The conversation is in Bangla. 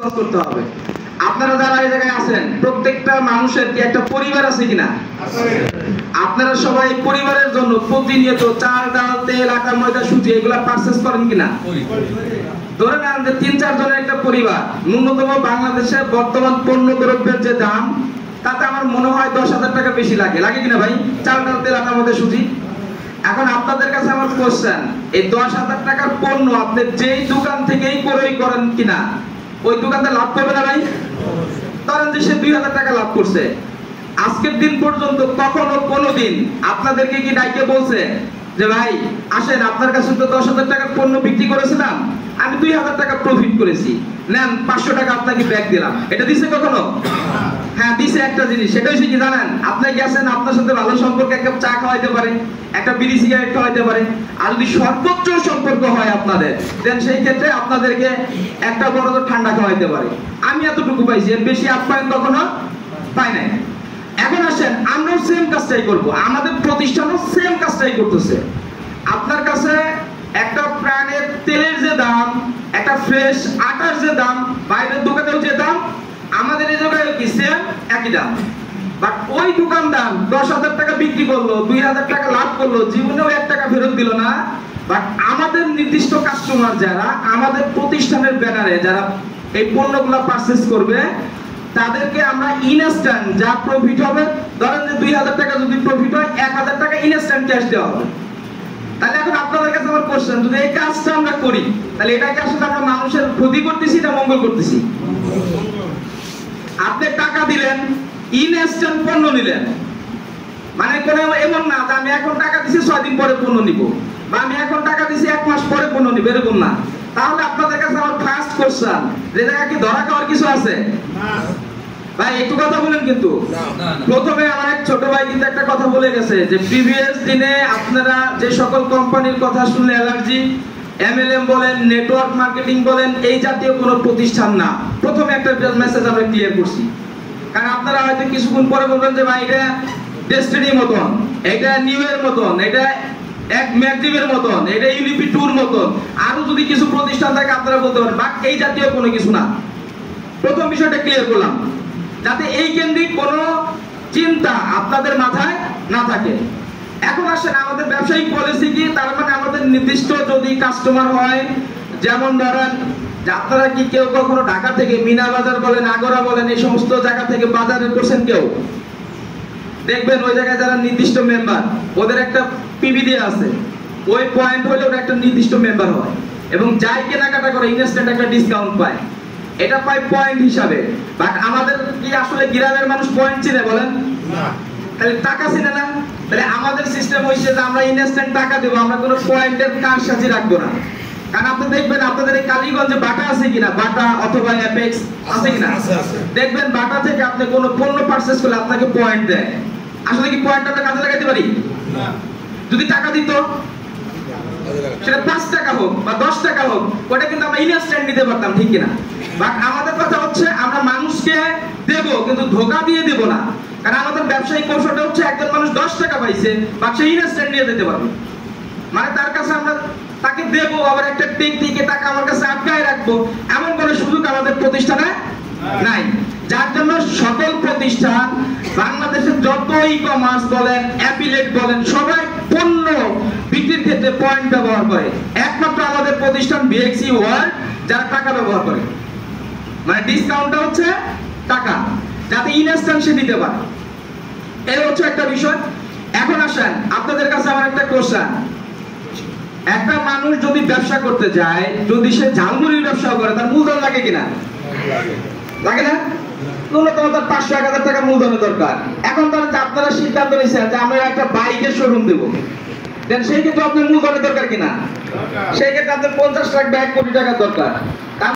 করতে হবে। আপনারা যারা এই জায়গায় আছেন প্রত্যেকটা মানুষের কি একটা পরিবার আছে কিনা? আপনারা সবাই পরিবারের জন্য প্রতিনিয়ত চাল ডাল তেল আটা ময়দা সুজি এগুলা পারচেজ করেন কিনা? ধরে নেন যে ৩-৪ জনের একটা পরিবার, ন্যূনতম বাংলাদেশে বর্তমান পণ্য দ্রব্যের যে দাম তাতে আমার মনে হয় ১০,০০০ টাকা বেশি লাগে কিনা ভাই? চাল ডাল তেল আটা ময়দা সুজি। এখন আপনাদের কাছে আমার কোশ্চেন, এই ১০,০০০ টাকার পণ্য আপনি যেই দোকান থেকেই ক্রয় করেন কিনা ওই দোকানদার লাভ করবে না ভাই? ধরেন যে সে ২,০০০ টাকা লাভ করছে, আজকের দিন পর্যন্ত কখনো কোনোদিন আপনাদেরকে কি ডাইকে বলছে যে ভাই আসেন আপনার কাছে তো ১০,০০০ টাকার পণ্য বিক্রি করেছিলাম, আমি ২,০০০ টাকা প্রফিট করেছি, নেন ৫০০ টাকা আপনাকে ব্যাক দিলাম, এটা দিছে কখনো? হ্যাঁ দিছে। একটা জিনিস সেটা হচ্ছে কি জানেন, আপনি গেছেন আপনার সাথে ভালো সম্পর্ক, এক কাপ চা খাওয়াইতে পারে, একটা বিড়ি সিগারেট খাওয়াইতে পারে, আর যদি সর্বোচ্চ সম্পর্ক হয় আপনাদের দেন সেই ক্ষেত্রে আপনাদেরকে একটা বড় ঠান্ডা খাওয়াইতে পারে। আমি এতটুকু পাইছি, এর বেশি আপ্যায়ন কখনো পাই নাই। এখন আসেন আমরাও সেম কাজটাই করব, আমাদের প্রতিষ্ঠানও সেম কাজটাই করতেছে। আপনার কাছে একটা প্রাণের তেলের যে দাম, একটা ফ্রেশ আটার যে দাম, বাইরের দোকানেও যে দাম, আমাদের এই জায়গায় কি সেম একই দাম। বাট ওই দোকানদার ১০,০০০ টাকা বিক্রি করলো, ২,০০০ টাকা লাভ করলো, জীবনেও ১ টাকা ফেরত দিল না। বাট আমাদের নির্দিষ্ট কাস্টমার যারা আমাদের প্রতিষ্ঠানের ব্যানারে যারা এই পণ্যগুলো পারচেজ করবে তাদেরকে আমরা ইনস্ট্যান্ট যা প্রফিট হবে, ধরেন যে ২,০০০ টাকা যদি প্রফিট হয় ১,০০০ টাকা ইনস্ট্যান্ট ক্যাশ দেওয়া হবে। তাহলে এখন আপনাদের কাছে আমার কোশ্চেন, যদি এই কাজটা আমরা করি তাহলে এটাকে আসলে আমরা মানুষের ক্ষতি করতেছি না মঙ্গল করতেছি? আপনি টাকা দিলেন, ইনস্ট্যান্ট পণ্য নিলেন, মানে কোনো এমন না যে আমি এখন টাকা দিছি ৬ দিন পরে পণ্য নিব, বা আমি এখন টাকা দিছি ১ মাস পরে পণ্য নিব, এরকম না। তাহলে আপনাদের কাছে আমার ফার্স্ট কোশ্চেন, যে জায়গা কি ধরা খাওয়ার কিছু আছে? ভাই একটু কথা বলেন কিন্তু। প্রথমে আমার এক ছোট ভাই কিন্তু একটা কথা বলে গেছে যে প্রিভিয়াস দিনে আপনারা যে সকল কোম্পানির কথা শুনলে অ্যালার্জি, এমএলএম বলেন, নেটওয়ার্ক মার্কেটিং বলেন, এই জাতীয় কোনো প্রতিষ্ঠান না। প্রথমে একটা মেসেজ আমরা ক্লিয়ার করছি, কারণ আপনারা হয়তো কিছুক্ষণ পরে বলবেন যে ভাই এটা ডেস্টিনির মতন, এটা নিউ এর মতন, এটা এক ম্যাগজিমের মতন, এটা ইউনিপি টুর মতন, আরো যদি কিছু প্রতিষ্ঠান থাকে আপনারা বলতে পারেন, বাট এই জাতীয় কোনো কিছু না। প্রথম বিষয়টা ক্লিয়ার করলাম যাতে এই কেন্দ্রিক কোনো চিন্তা আপনাদের মাথায় না থাকে। এখন আসেন আমাদের ব্যবসায়িক পলিসি কি, তার মানে আমাদের নির্দিষ্ট যদি কাস্টমার হয়, যেমন ধরেন যে আপনারা কি কেউ কখনো ঢাকা থেকে মিনা বাজার বলেন, আগরা বলেন, এই সমস্ত জায়গা থেকে বাজারে করছেন? কেউ দেখবেন ওই জায়গায় যারা নির্দিষ্ট মেম্বার ওদের একটা পিবি দিয়ে আছে, ওই পয়েন্ট হলে ওটা একটা নির্দিষ্ট মেম্বার হয় এবং যাই কেনাকাটা করে ইনস্ট্যান্ট একটা ডিসকাউন্ট পায়, এটা পায় পয়েন্ট হিসাবে। বাট আমাদের কি আসলে গ্রামের মানুষ পয়েন্ট চিনে বলেন? না। তাহলে টাকা চিনে না। তাহলে আমাদের সিস্টেম হইছে যে আমরা ইনস্ট্যান্ট টাকা দেব, আমরা কোনো পয়েন্টের কারসাজি রাখবো না। কারণ আপনি দেখবেন আপনাদের এই কালীগঞ্জে বাটা আছে কিনা, বাটা অথবা অ্যাপেক্স আছে কিনা, দেখবেন বাটা থেকে আপনি কোনো পণ্য পারচেজ করলে আপনাকে পয়েন্ট দেয়। আসলে কি পয়েন্ট আমরা কাজে লাগাইতে পারি? না। যদি টাকা দিত সেটা ৫ টাকা হোক বা ১০ টাকা হোক, ওটা কিন্তু আমরা ইনস্ট্যান্ট নিতে পারতাম, ঠিক কিনা? বাট আমাদের কথা হচ্ছে আমরা মানুষকে দেব কিন্তু ধোঁকা দিয়ে দেব না। কারণ আমাদের ব্যবসায়িক কৌশলটা হচ্ছে একজন মানুষ ১০ টাকা পাইছে বা সে ইনস্ট্যান্ট নিয়ে যেতে পারবে, মানে তার কাছে আমরা তাকে দেব, আবার একটা টেকনিকে টাকা আমার কাছে আটকায় রাখবো, এমন কোনো সুযোগ আমাদের প্রতিষ্ঠানে নাই। যার জন্য সকল প্রতিষ্ঠান বাংলাদেশের যত ই-কমার্স বলেন, অ্যাফিলিয়েট বলেন, সবাই পণ্য বিক্রির ক্ষেত্রে পয়েন্ট ব্যবহার করে। একমাত্র আমাদের প্রতিষ্ঠান বিএক্সি ওয়ার্ল্ড যারা টাকা ব্যবহার করে, মানে ডিসকাউন্টটা হচ্ছে টাকা, যাতে ইনস্ট্যান্ট সে দিতে পারে। এই হচ্ছে একটা বিষয়। এখন আসেন আপনাদের কাছে আমার একটা কোশ্চেন, একটা মানুষ যদি ব্যবসা করতে যায়, যদি সে ঝালমুড়ির ব্যবসা করে, তার মূলধন লাগে কিনা? লাগে না? ন্যূনতম তার ৫০০-১,০০০ টাকা মূলধনের দরকার। এখন ধরেন যে আপনারা সিদ্ধান্ত নিয়েছেন যে আমরা একটা বাইকের শোরুম দেবো, দেন সেই ক্ষেত্রে আপনার মূলধনের দরকার কিনা? সেই ক্ষেত্রে আপনার ৫০ লাখ বা ১ কোটি টাকার দরকার।